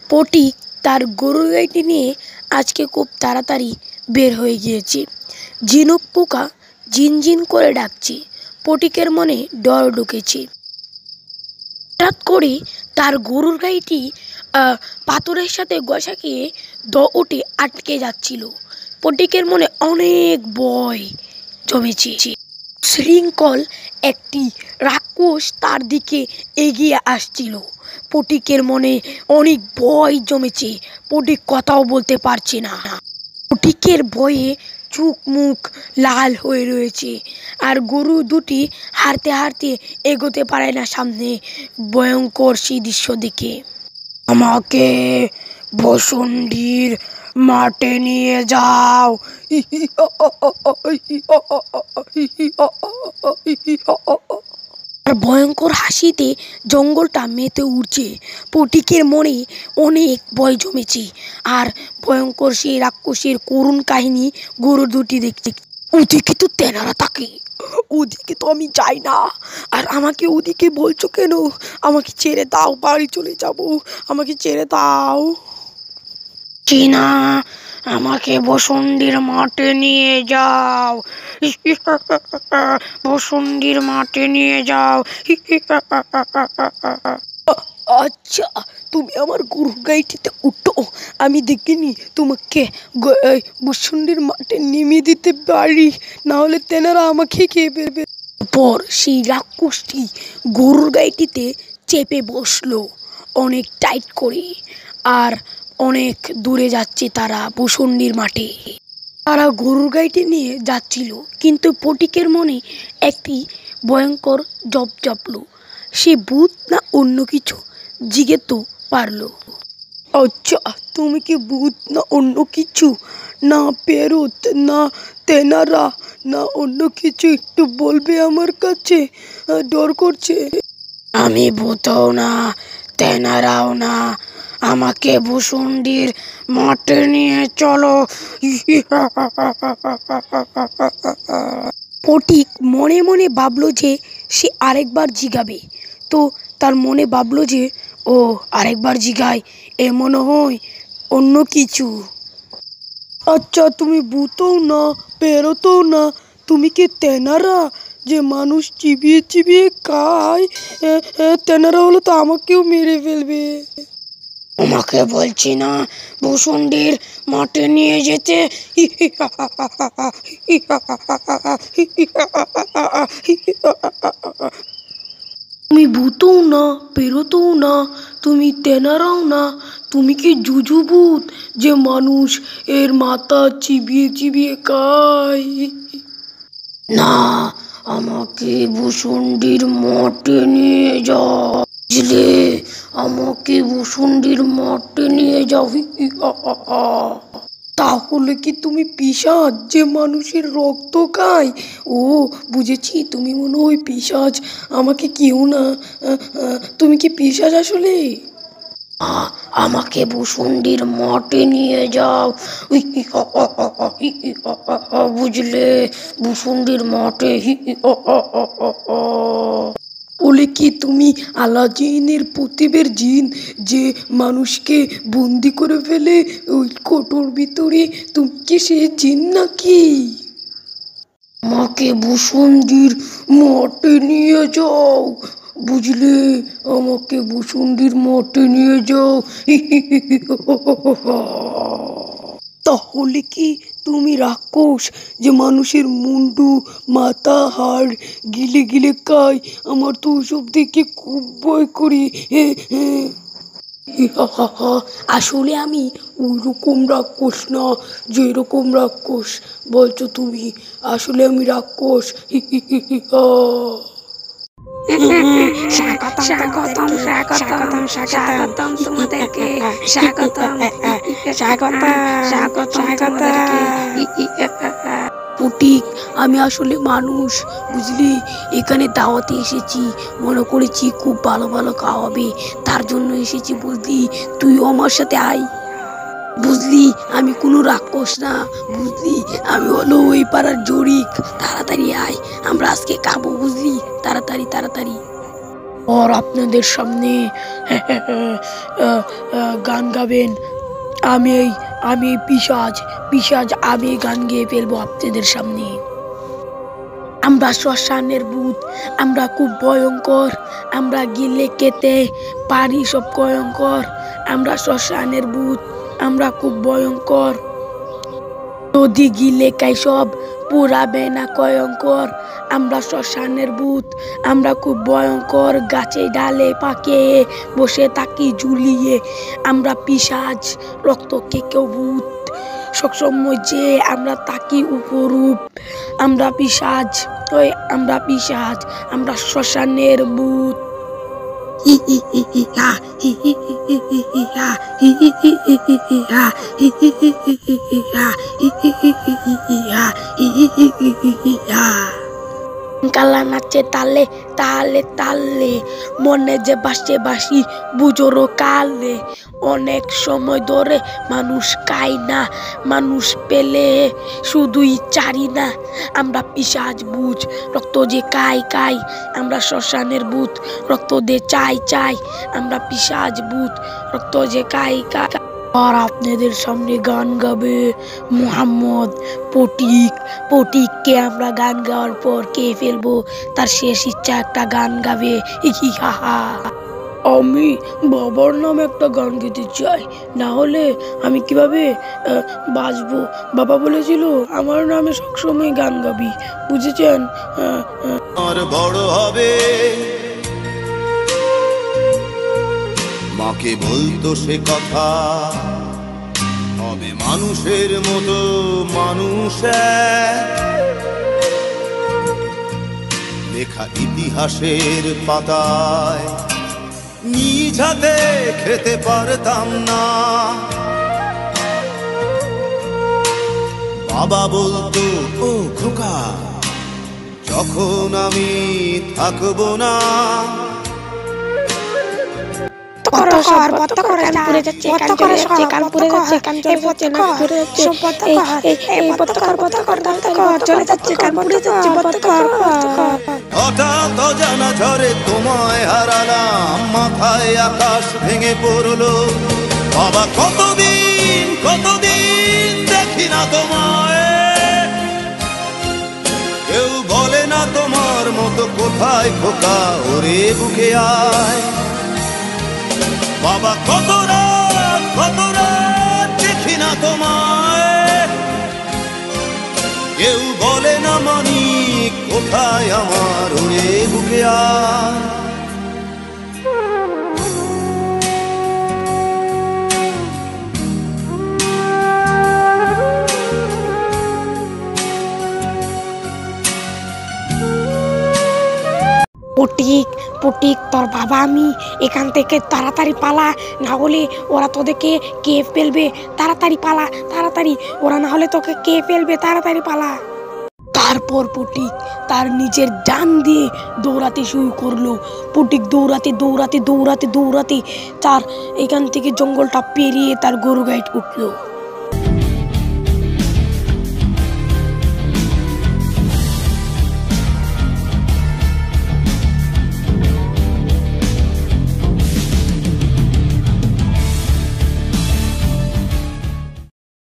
পটিক তার গরুর গাড়িটি নিয়ে আজকে খুব তাড়াতাড়ি বের হয়ে গিয়েছে। ঝিনুক পোকা ঝিনঝিন করে ডাকছে। পটিকের মনে ডর ঢুকেছে। হঠাৎ করে তার গরুর গাড়িটি পাথরের সাথে ঘষা খেয়ে উঠে আটকে যাচ্ছিল। পটিকের মনে অনেক ভয় জমেছে। শৃঙ্খল একটি রাক্ষস তার দিকে এগিয়ে আসছিল। পটিকের মনে অনেক ভয় জমেছে। পটিক কথাও বলতে পারছে না। পটিকের ভয়ে চোখ মুখ লাল হয়ে রয়েছে। আর গরু দুটি হাঁটতে হাঁটতে এগোতে পারে না সামনে। ভয়ঙ্কর সেই দৃশ্য দেখে আমাকে ভসুন্ডির মাঠে নিয়ে যাও। আর ভয়ঙ্কর হাসিতে জঙ্গলটা মেতে উঠছে। পটিকের মনে অনেক ভয় জমেছে। আর ভয়ঙ্কর সেই রাক্ষসের করুণ কাহিনী গরু দুটি দেখছে। ওদিকে তো তেনারা থাকে, ওদিকে তো আমি যাই না। আর আমাকে ওদিকে বলছো কেন? আমাকে ছেড়ে দাও, বাড়ি চলে যাব। আমাকে ছেড়ে দাও। চীনা, আমাকে ভসুন্ডির মাঠে নিয়ে যাও। ভসুন্ডির মাঠে নিয়ে যাও। আচ্ছা, তুমি আমার গরুর গাড়িটিতে উঠো। আমি দেখিনি তোমাকে ভসুন্ডির মাঠে নেমে দিতে পারি, না হলে তেনারা আমাকে খেয়ে ফেলবে। পর সেই রাক্ষসটি গরুর গাড়িটিতে চেপে বসলো অনেক টাইট করে। আর অনেক দূরে যাচ্ছে তারা ভসুন্ডির মাঠে। তারা গরুর গাড়িটি নিয়ে যাচ্ছিল, কিন্তু পটিকের মনে একটি ভয়ঙ্কর জপ চাপলো। সে ভূত না অন্য কিছু জিজ্ঞেস পারলো। আচ্ছা, তুমি কি ভূত না অন্য কিছু? না পেরোত, না তেনারা, না অন্য কিছু? একটু বলবে আমার কাছে? ডর করছে। আমি ভূতও না, তেনারাও না। আমাকে ভসুন্ডির মাঠে নিয়ে চলো। পটিক মনে মনে ভাবলো যে সে আরেকবার জিগাবে। তো তার মনে ভাবলো যে ও আরেকবার জিগায়, এ মনে হয় অন্য কিছু। আচ্ছা, তুমি ভূতও না, পেরোতও না, তুমি কি তেনারা যে মানুষ চিবিয়ে চিবিয়ে খায়? তেনারা হলো তো আমাকেও মেরে ফেলবে। তোমাকে বলছি না ভসুন্ডির মাঠে নিয়ে যেতে? তুমি ভূতও না, পেরোতও না, তুমি তেনারাও না। তুমি কি জুজু ভূত যে মানুষ এর মাথা চিবিয়ে চিবিয়ে খায়? না, আমাকে ভসুন্ডির মাঠে নিয়ে যাও। বুঝলে, আমাকে ভসুন্ডির মাঠে নিয়ে যাও। তাহলে কি তুমি পিশাচ যে মানুষের রক্ত খায়? ও বুঝেছি, তুমি মনে হয় পিশাচ। আমাকে কেউ না। তুমি কি পিশাচ আসলে? আমাকে ভসুন্ডির মাঠে নিয়ে যাও। বুঝলে, ভসুন্ডির মাঠে। বলে কি তুমি আলাজিনের প্রতিবের জিন যে মানুষকে বন্দি করে ফেলে ওই কোটোর ভিতরে? তুমি কি সে জিন নাকি? আমাকে ভসুন্ডির মাঠে নিয়ে যাও। বুঝলে, আমাকে ভসুন্ডির মাঠে নিয়ে যাও। তাহলে কি তুমি রাক্ষস যে মানুষের মুন্ডু, মাথা, হাড় গিলে গিলে খায়? আমার তো ওসব দেখে খুব ভয় করি। আসলে আমি ওই রকম রাক্ষস না, যেরকম রাক্ষস বলছো তুমি। আসলে আমি রাক্ষস। স্বাগতম স্বাগতম স্বাগতম স্বাগতম তোমাদেরকে, স্বাগতম স্বাগতম স্বাগতম তোমাদেরকে। পটিক, আমি আসলে মানুষ, বুঝলি? এখানে দাওয়াতে এসেছি, মনে করেছি খুব ভালো ভালো খাওয়াবে, তার জন্য এসেছি। বুঝলি, তুইও আমার সাথে আয়। বুঝলি, আমি কোনো রাক্ষস না, বুঝলি? আমি হলো ওই পাড়ার জরিক। তাড়াতাড়ি আয়, আমরা আজকে খাবো, বুঝলি? তাড়াতাড়ি তাড়াতাড়ি। আর আপনাদের সামনে গান গাবেন। আমি পিশাচ পিশাচ আমি গান গেয়ে ফেলবো আপনাদের সামনে। আমরা শ্মশানের ভূত, আমরা খুব ভয়ঙ্কর, আমরা গিলে খেতে পারি সব ভয়ঙ্কর। আমরা শ্মশানের ভূত, আমরা খুব ভয়ঙ্কর। যদি গিলে খাই সব পুরাবে না ভয়ঙ্কর। আমরা শ্মশানের ভূত, আমরা খুব ভয়ঙ্কর। গাছে ডালে পাকে বসে থাকি ঝুলিয়ে। আমরা পিশাচ রক্ত কেকেও ভূত, সবসময় যে আমরা তাকি উপরূপ। আমরা পিশাচ, আমরা পিশাচ, আমরা শ্মশানের ভূত। কালা নাচে তালে তালে তালে, মনে যে বাসে বাসি বুঝোরো কালে। অনেক সময় ধরে মানুষ খাই না, মানুষ পেলে শুধুই চারি না। আমরা পিশাচ বুঝ, রক্ত যে খাই খাই। আমরা শ্মশানের ভূত, রক্ত দে চাই চাই। আমরা পিশাচ ভূত, রক্ত যে খাই খাই। আর আপনাদের সামনে গান গাবে মোহাম্মদ পটিক। পটিককে আমরা গান গাওয়ার পর কে ফেলবো, তার শেষ ইচ্ছা একটা গান গাবে। আমি বাবার নামে একটা গান গেতে চাই, না হলে আমি কিভাবে বাঁচবো। বাবা বলেছিল আমার নামে সবসময় গান গাবি, বুঝেছেন? আর বড় হবে মাকে বলতো সে কথা, হবে মানুষের মতো মানুষ লেখা ইতিহাসের পাতায়। নিজ হাতে খেতে পারতাম না, বাবা বলতো ও খোকা যখন আমি থাকবো না। হঠাৎ অজানা ঝড়ে তোমায় হারালাম, মাথায় আকাশ ভেঙে পড়লো। বাবা কতদিন দেখি না তোমায়, কেউ বলে না তোমার মতো কোথায় খোকা, ওরে বুকে আয়। বাবা কত রাত দেখি না তোমায়, কেউ বলে না মানি কোথায় আমার, ওরে বুকে আয়। পটিক পটিক তোর বাবা, আমি এখান থেকে তাড়াতাড়ি পালা, না হলে ওরা তোদেরকে কে ফেলবে। তাড়াতাড়ি পালা, তাড়াতাড়ি, ওরা না হলে তোকে কে ফেলবে, তাড়াতাড়ি পালা। তারপর পটিক তার নিজের জান দিয়ে দৌড়াতে শুরু করলো। পটিক দৌড়াতে দৌড়াতে দৌড়াতে দৌড়াতে তার এখান থেকে জঙ্গলটা পেরিয়ে তার গরু গাইড উঠলো।